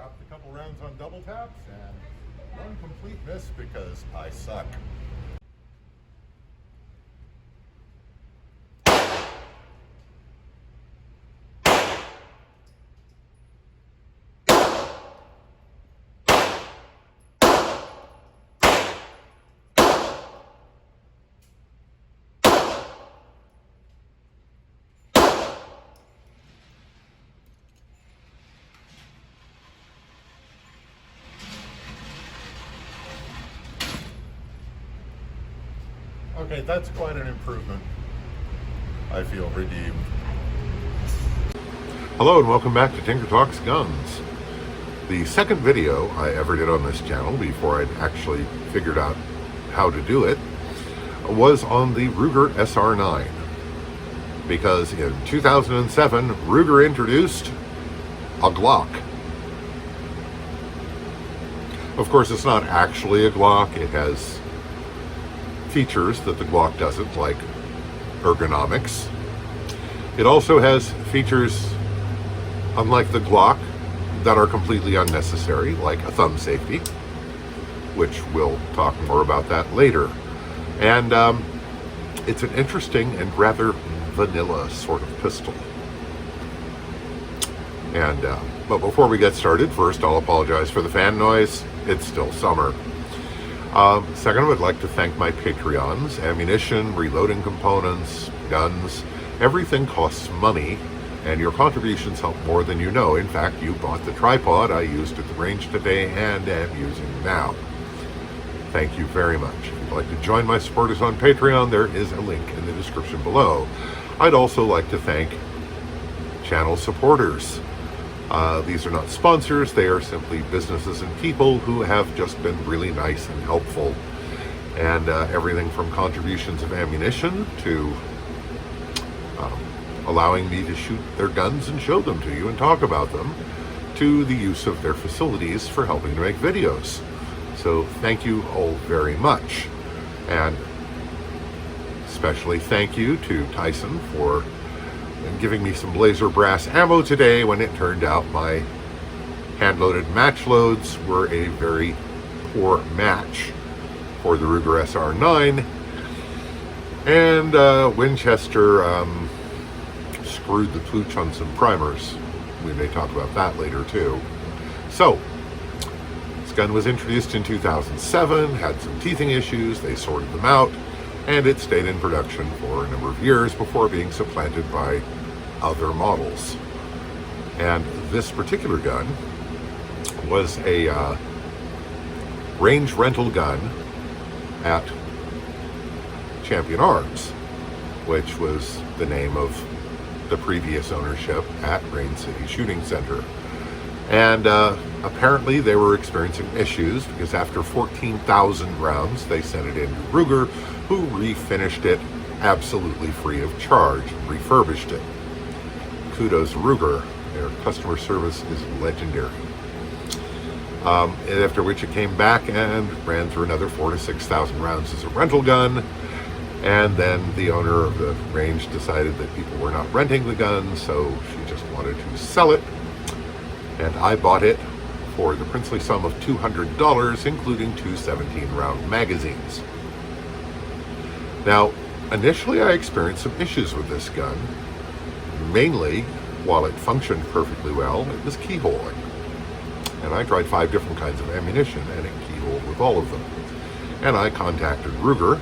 dropped a couple rounds on double taps and one complete miss because I suck. Okay, that's quite an improvement. I feel redeemed. Hello and welcome back to Tinker Talks Guns. The second video I ever did on this channel before I'd actually figured out how to do it was on the Ruger SR9. Because in 2007, Ruger introduced a Glock. Of course, it's not actually a Glock. It has features that the Glock doesn't, like ergonomics. It also has features, unlike the Glock, that are completely unnecessary, like a thumb safety, which we'll talk more about that later. And it's an interesting and rather vanilla sort of pistol. And but before we get started, first I'll apologize for the fan noise. It's still summer. Second, I would like to thank my Patreons. Ammunition, reloading components, guns, everything costs money, and your contributions help more than you know. In fact, you bought the tripod I used at the range today and am using now. Thank you very much. If you'd like to join my supporters on Patreon, there is a link in the description below. I'd also like to thank channel supporters. These are not sponsors, they are simply businesses and people who have just been really nice and helpful. And everything from contributions of ammunition to allowing me to shoot their guns and show them to you and talk about them, to the use of their facilities for helping to make videos. So thank you all very much. And especially thank you to Tyson for giving me some laser brass ammo today when it turned out my hand-loaded match loads were a very poor match for the Ruger SR9. And Winchester screwed the pooch on some primers. We may talk about that later too. So, this gun was introduced in 2007, had some teething issues, they sorted them out, and it stayed in production for a number of years before being supplanted by other models. And this particular gun was a range rental gun at Champion Arms, which was the name of the previous ownership at Rain City Shooting Center. And apparently they were experiencing issues because after 14,000 rounds, they sent it in to Ruger, who refinished it absolutely free of charge, refurbished it. Kudos to Ruger. Their customer service is legendary. And after which it came back and ran through another 4,000 to 6,000 rounds as a rental gun. And then the owner of the range decided that people were not renting the gun, so she just wanted to sell it. And I bought it for the princely sum of $200, including two 17-round magazines. Now, initially I experienced some issues with this gun. Mainly, while it functioned perfectly well, it was keyholing. And I tried 5 different kinds of ammunition, and it keyholed with all of them. And I contacted Ruger,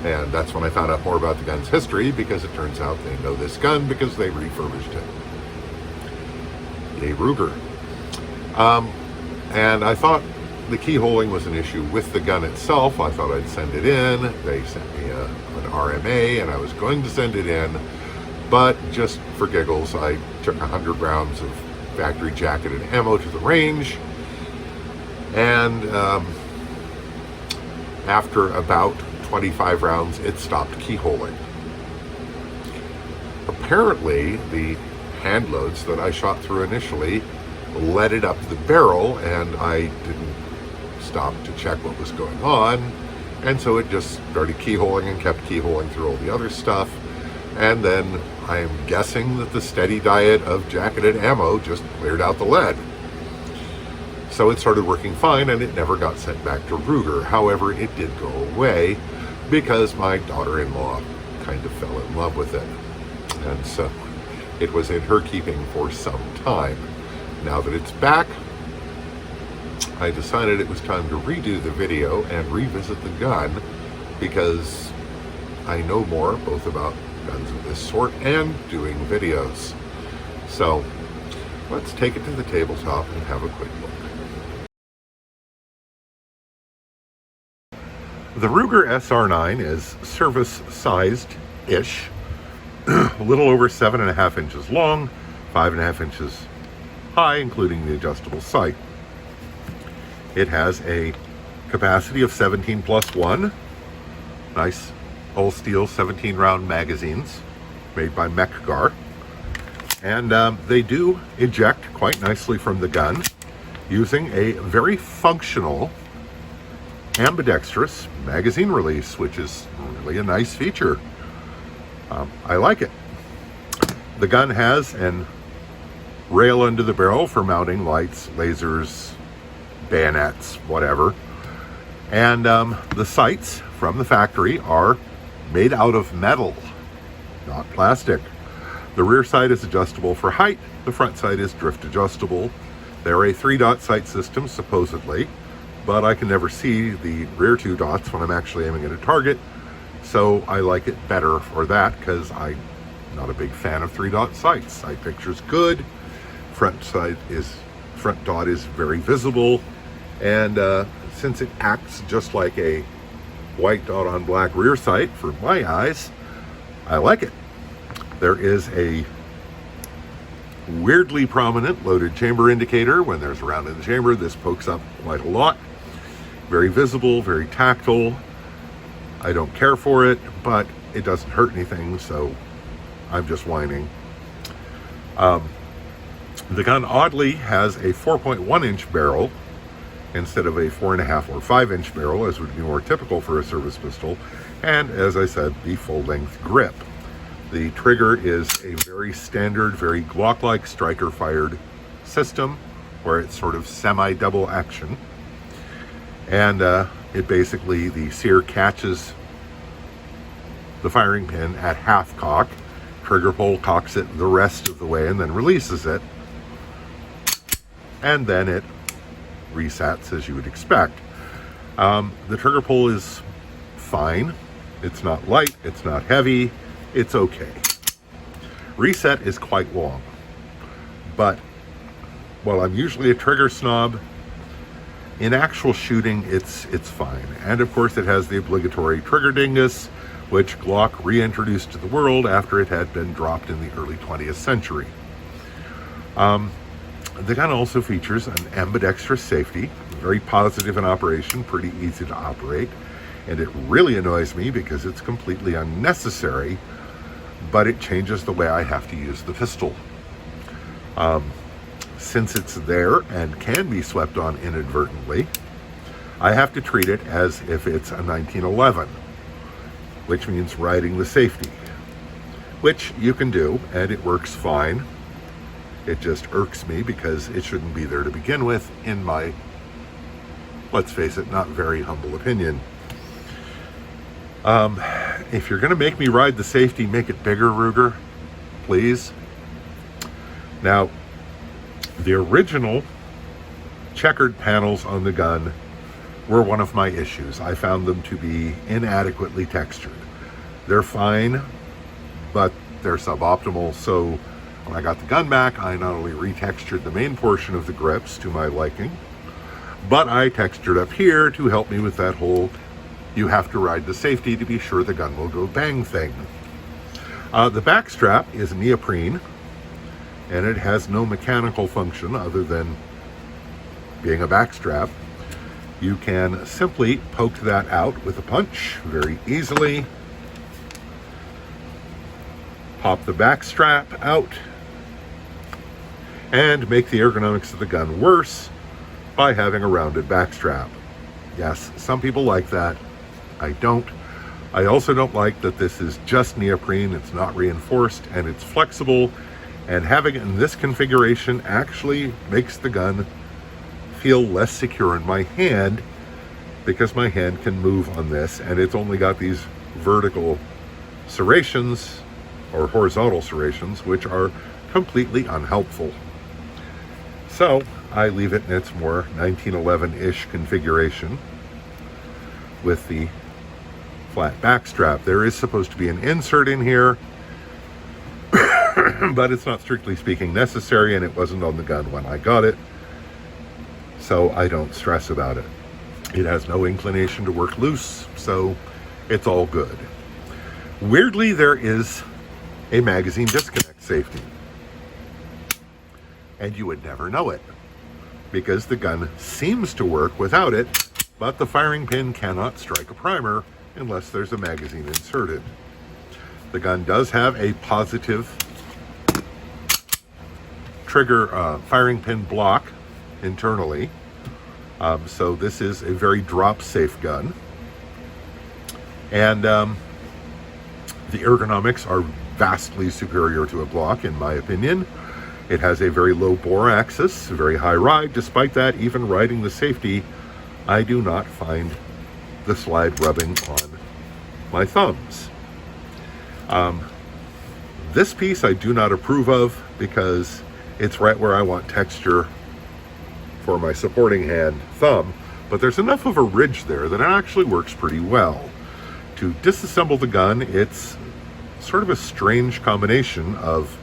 and that's when I found out more about the gun's history, because it turns out they know this gun because they refurbished it. Yay, Ruger. And I thought the keyholing was an issue with the gun itself. I thought I'd send it in. They sent me an RMA, and I was going to send it in, but just for giggles, I took 100 rounds of factory jacketed ammo to the range, and after about 25 rounds, it stopped keyholing. Apparently, the hand loads that I shot through initially led it up the barrel, and I didn't stop to check what was going on, and so it just started keyholing and kept keyholing through all the other stuff. And then I'm guessing that the steady diet of jacketed ammo just cleared out the lead. So it started working fine, and it never got sent back to Ruger. However, it did go away because my daughter-in-law kind of fell in love with it. And so it was in her keeping for some time. Now that it's back, I decided it was time to redo the video and revisit the gun, because I know more both about guns of this sort and doing videos. So let's take it to the tabletop and have a quick look. The Ruger SR9 is service-sized-ish, a little over 7.5 inches long, 5.5 inches high, including the adjustable sight. It has a capacity of 17+1, nice all-steel 17-round magazines made by Mechgar, and they do eject quite nicely from the gun using a very functional ambidextrous magazine release, which is really a nice feature. I like it. The gun has an rail under the barrel for mounting lights, lasers, bayonets, whatever. And the sights from the factory are made out of metal, not plastic. The rear sight is adjustable for height. The front sight is drift adjustable. They're a 3-dot sight system, supposedly, but I can never see the rear 2 dots when I'm actually aiming at a target. So I like it better for that, because I'm not a big fan of 3-dot sights. Sight picture's good. Front dot is very visible. And since it acts just like a white dot on black rear sight for my eyes, I like it. There is a weirdly prominent loaded chamber indicator. When there's a round in the chamber, this pokes up quite a lot. Very visible, very tactile. I don't care for it, but it doesn't hurt anything, so I'm just whining. The gun oddly has a 4.1-inch barrel instead of a 4.5 or 5-inch barrel, as would be more typical for a service pistol, and as I said, the full-length grip. The trigger is a very standard, very Glock-like striker-fired system, where it's sort of semi-double action. And it basically, the sear catches the firing pin at half cock, trigger pull cocks it the rest of the way, and then releases it. And then it resets as you would expect. The trigger pull is fine. It's not light, it's not heavy, it's okay. Reset is quite long. But while I'm usually a trigger snob, in actual shooting, it's fine. And of course, it has the obligatory trigger dingus, which Glock reintroduced to the world after it had been dropped in the early 20th century. The gun also features an ambidextrous safety, very positive in operation, pretty easy to operate, and it really annoys me because it's completely unnecessary, but it changes the way I have to use the pistol. Since it's there and can be swept on inadvertently, I have to treat it as if it's a 1911, which means riding the safety, which you can do, and it works fine. It just irks me because it shouldn't be there to begin with, in my, let's face it, not very humble opinion. If you're going to make me ride the safety, make it bigger, Ruger, please. Now, the original checkered panels on the gun were one of my issues. I found them to be inadequately textured. They're fine, but they're suboptimal. So when I got the gun back, I not only retextured the main portion of the grips to my liking, but I textured up here to help me with that whole you have to ride the safety to be sure the gun will go bang thing. The back strap is neoprene, and it has no mechanical function other than being a back strap. You can simply poke that out with a punch very easily. Pop the back strap out and make the ergonomics of the gun worse by having a rounded back strap. Yes, some people like that. I don't. I also don't like that this is just neoprene, it's not reinforced, and it's flexible, and having it in this configuration actually makes the gun feel less secure in my hand, because my hand can move on this, and it's only got these vertical serrations or horizontal serrations, which are completely unhelpful. So I leave it in its more 1911-ish configuration with the flat back strap. There is supposed to be an insert in here, but it's not strictly speaking necessary, and it wasn't on the gun when I got it, so I don't stress about it. It has no inclination to work loose, so it's all good. Weirdly, there is a magazine disconnect safety, and you would never know it because the gun seems to work without it, but the firing pin cannot strike a primer unless there's a magazine inserted. The gun does have a positive trigger firing pin block internally, so this is a very drop safe gun, and the ergonomics are vastly superior to a Glock in my opinion. It has a very low bore axis, a very high ride. Despite that, even riding the safety, I do not find the slide rubbing on my thumbs. This piece I do not approve of because it's right where I want texture for my supporting hand thumb, but there's enough of a ridge there that it actually works pretty well. To disassemble the gun, it's sort of a strange combination of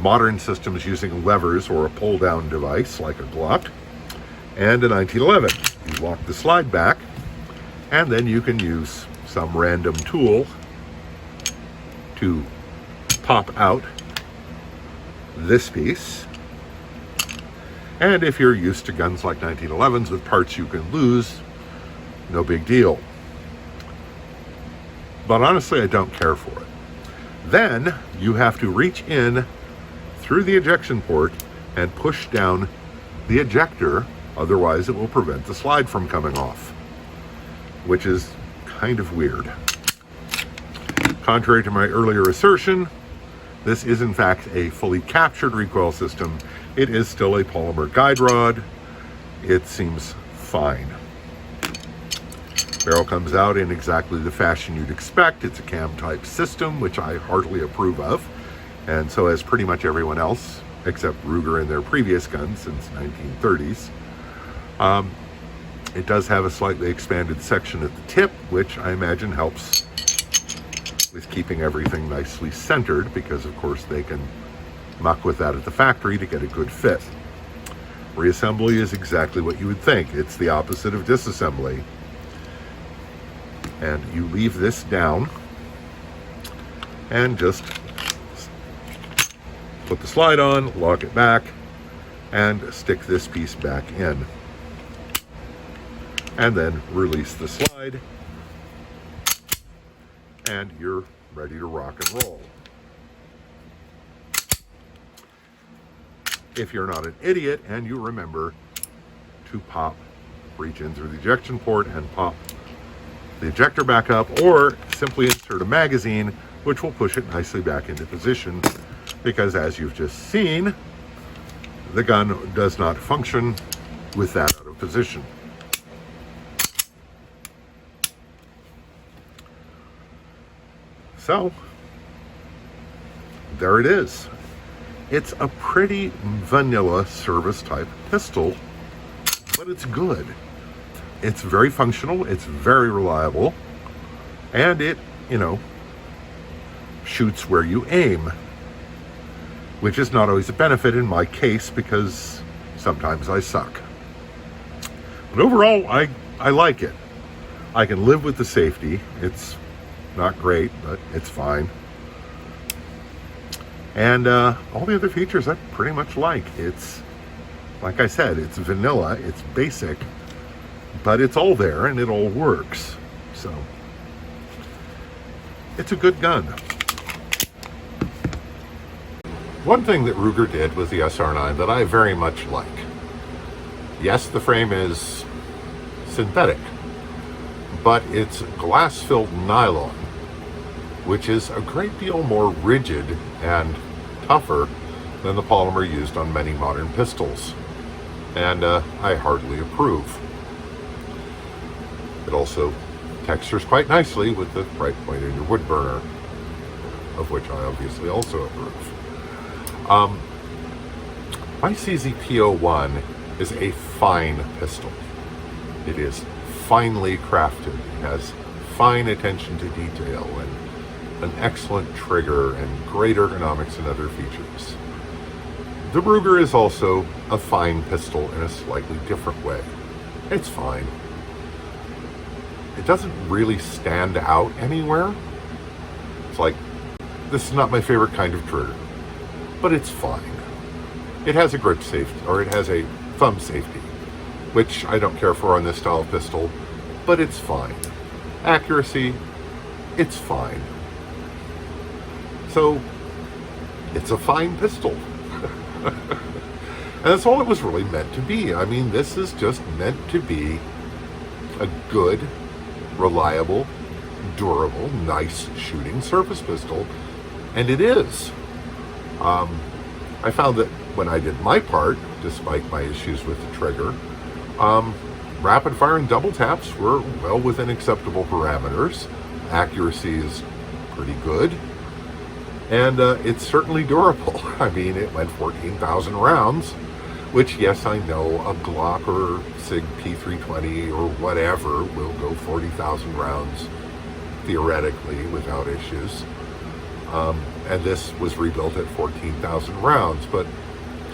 modern systems using levers or a pull-down device like a Glock and a 1911. You lock the slide back, and then you can use some random tool to pop out this piece. And if you're used to guns like 1911s with parts you can lose, no big deal. But honestly, I don't care for it. Then you have to reach in through the ejection port and push down the ejector, otherwise it will prevent the slide from coming off, which is kind of weird. Contrary to my earlier assertion, this is in fact a fully captured recoil system. It is still a polymer guide rod. It seems fine. Barrel comes out in exactly the fashion you'd expect. It's a cam type system, which I heartily approve of. And so has pretty much everyone else, except Ruger and their previous guns since 1930s. It does have a slightly expanded section at the tip, which I imagine helps with keeping everything nicely centered, because of course they can muck with that at the factory to get a good fit. Reassembly is exactly what you would think. It's the opposite of disassembly. And you leave this down and just put the slide on, lock it back, and stick this piece back in. And then release the slide, and you're ready to rock and roll. If you're not an idiot and you remember to reach in through the ejection port and pop the ejector back up, or simply insert a magazine, which will push it nicely back into position, because as you've just seen, the gun does not function with that out of position. So, there it is. It's a pretty vanilla service type pistol, but it's good. It's very functional, it's very reliable, and it, shoots where you aim, which is not always a benefit in my case because sometimes I suck. But overall, I like it. I can live with the safety. It's not great, but it's fine. And all the other features I pretty much like. It's, like I said, it's vanilla, it's basic, but it's all there and it all works. So, it's a good gun. One thing that Ruger did with the SR9 that I very much like. Yes, the frame is synthetic, but it's glass-filled nylon, which is a great deal more rigid and tougher than the polymer used on many modern pistols, and I hardly approve. It also textures quite nicely with the right point in your wood burner, of which I obviously also approve. My CZP-01 is a fine pistol. It is finely crafted. It has fine attention to detail and an excellent trigger and great ergonomics and other features. The Ruger is also a fine pistol in a slightly different way. It's fine. It doesn't really stand out anywhere. It's like, this is not my favorite kind of trigger, but it's fine. It has a grip safety, or it has a thumb safety, which I don't care for on this style of pistol, but it's fine. Accuracy, it's fine. So, it's a fine pistol. And that's all it was really meant to be. I mean, this is just meant to be a good, reliable, durable, nice shooting surface pistol, and it is. I found that when I did my part, despite my issues with the trigger, rapid fire and double taps were well within acceptable parameters. Accuracy is pretty good, and it's certainly durable. I mean, it went 14,000 rounds, which, yes, I know a Glock or SIG P320 or whatever will go 40,000 rounds theoretically without issues. And this was rebuilt at 14,000 rounds, but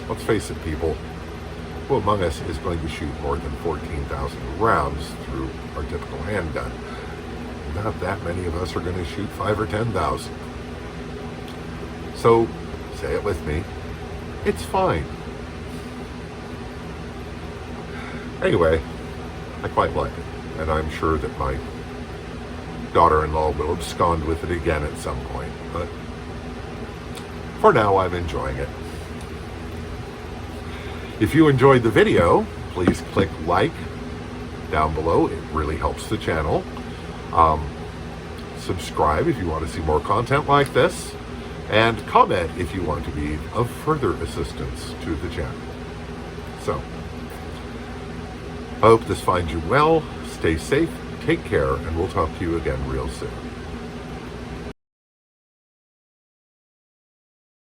let's face it, people, who among us is going to shoot more than 14,000 rounds through our typical handgun? Not that many of us are going to shoot 5 or 10,000. So, say it with me, it's fine. Anyway, I quite like it, and I'm sure that my daughter-in-law will abscond with it again at some point, but for now I'm enjoying it. If you enjoyed the video, please click like down below. It really helps the channel. Subscribe if you want to see more content like this, and comment if you want to be of further assistance to the channel. So, I hope this finds you well. Stay safe, take care, and we'll talk to you again real soon.